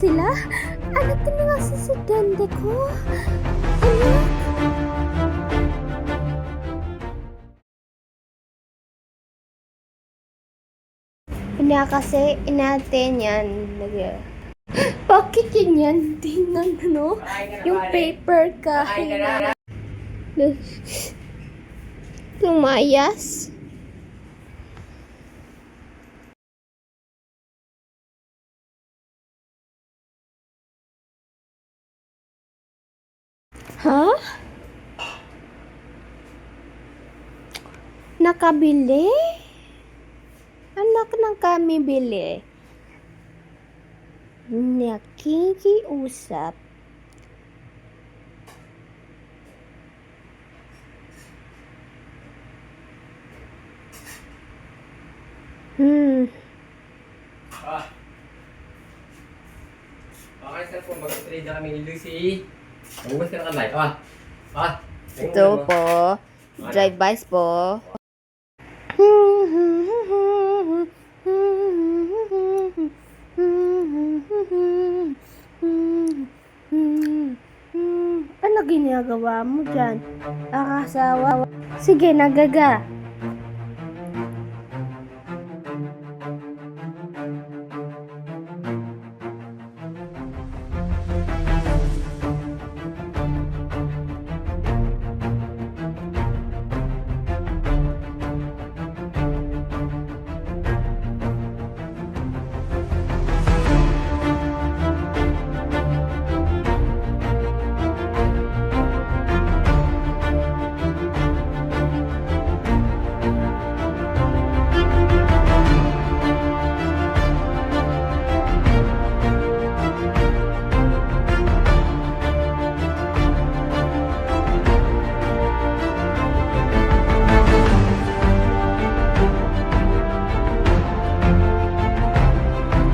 Sila? Anak ka na nga sa sudande ko. Anak? Ina kasi, inatin yan. Bakit yun yan? Tingnan ano? Yung paper kahit. Lumayas. Ha? Nakabili? Anak ng kami bili. Nakikiusap. Okay, cellphone. Mag-trade na kami ni Lucy. Magugas ka na kamay. Ito po. Drive-bys po. Ano ginagawa mo dyan? Ang asawa. Sige, nagaga.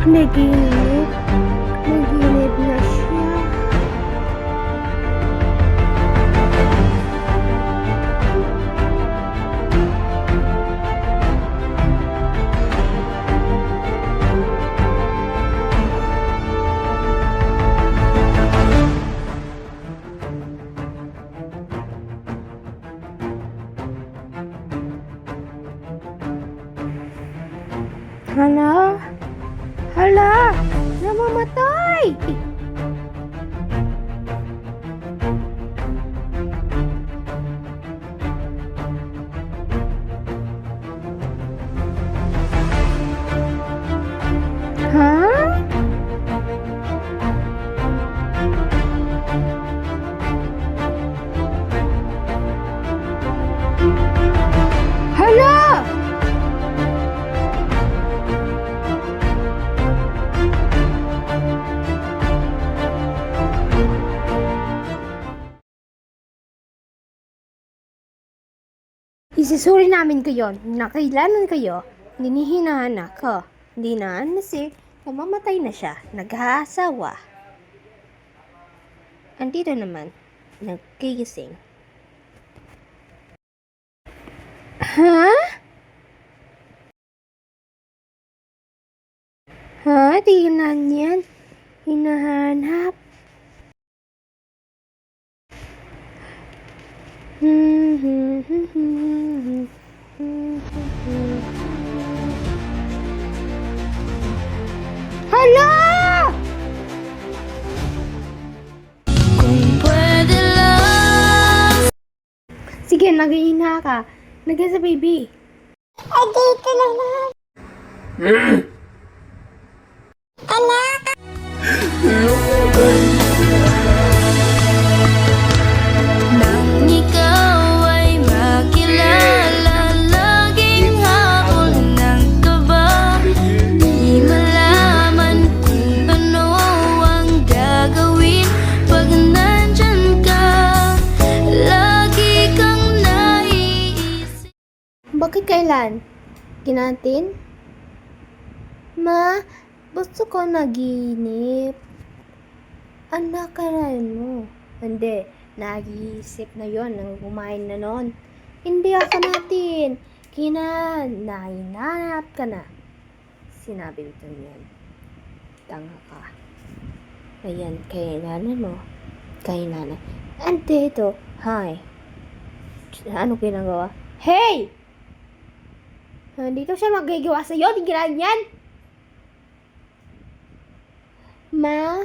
Naginip. Naginip na siya. Hala? Hala! Namamatay! Ha? Hala! Isusuri namin kayo na kailangan kayo ninihinahan ko. Hindi na kasi mamamatay na siya. Nag-aasawa. Andito naman. Nagkigising. Ha? Ha? Tingnan yan. Hinahanap. Hala! Kung pwede lang. Sige, nag-iina ka. Nagay sa baby. Ay, dito lang lang. Anak! Nang ikaw ay makilala, laging habol ng kaba. Di malaman kung ano ang gagawin pag nandyan ka. Lagi kang naiisip. Bakit kailan? Kinatin? Ma, gusto ko naginip. Anak ka rin mo. Hindi, nag-iisip na yon nang kumain na noon. Hindi ako natin. Nahinanap ka na. Sinabi ito niyan. Tanga ka. Ayan, kay nanay mo. Kay nanay. Andito. Hi. Ano ginagawa? Hey! Nandito siya magagawa sa'yo. Tingnan yan. Ma?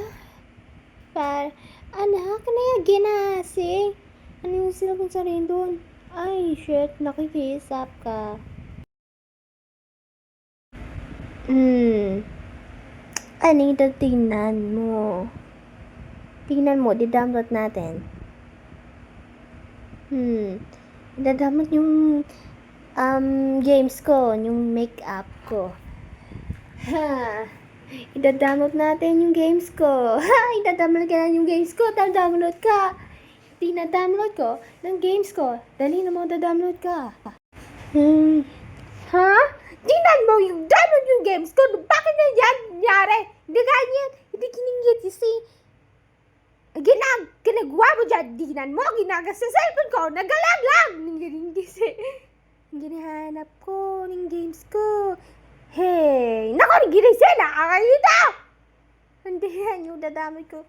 Anak, ano yung ginasing? Ano yung sila kung sa rin doon? Ay, shit. Nakikisap ka. Ano yung tingnan mo? Tingnan mo, di-download natin. Ida-download yung games ko, yung makeup ko. Ha. Ida-download natin yung games ko. Ha, ida-download ka na yung games ko. Da-download ka. Tina-download ko ng games ko. Dali na mo, da-download ka. Ha? Tingnan mo yung download yung games ko. Bakit na yan nangyari? Hindi ganyan. Hindi kiningit. You see? Ginagawa mo dyan. Tingnan mo. Ginagas sa cellphone ko. Nagalag lang. Ginahanap ko ng games ko. Hey! Naku, ginisay na kakakita! Hindi yan yung dadamay ko.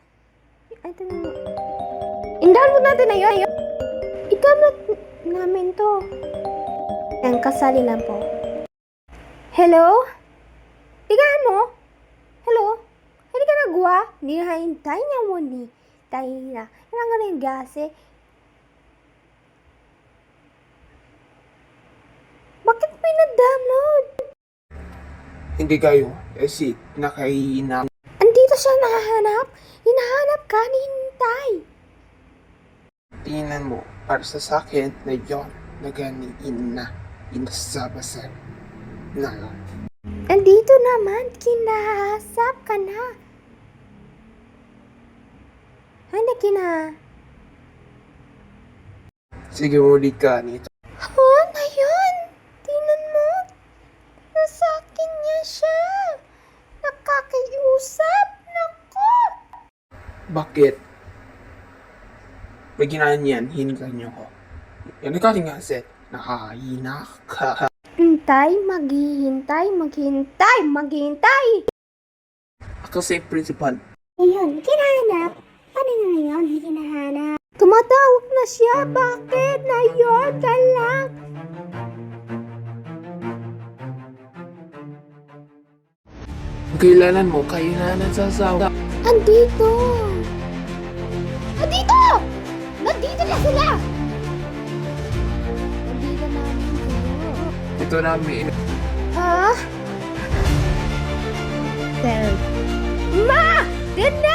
Ay, ito na. I-download natin na yun. I-download namin to. Yan, kasali lang po. Hello? Tingnan mo? Hello? Hindi ka nagawa? Hindi na hintay niya mo ni. Tayo na. Yan nga rin gase. Bakit may na-download? Hindi kayo, kasi nakahinap. Andito siya nakahanap. Hinahanap ka, hinintay. Tingnan mo, para sa akin na yon naganiin na inasabasan na. Andito naman, kinahasap ka na. Ano Sige, muli ka nito. na yun? Tingnan mo. Nasa akin niya siya. Nakakiusap. Naku. Bakit? May ginaan yan, hinga niyo ko. Yan nakalingaset, nakahina ka. Hintay, maghintay. Ako sa principal. Ayun, kinahanap. Paano nga ngayon? Hindi kinahanap. Tumatawag na siya. Bakit? Ngayon ka lang. Kailanan mo, kailanan sa asawa. Andito! Andito! Nandito na sila! Nandito namin kayo. Ito namin. Ha? Ma! Ganda!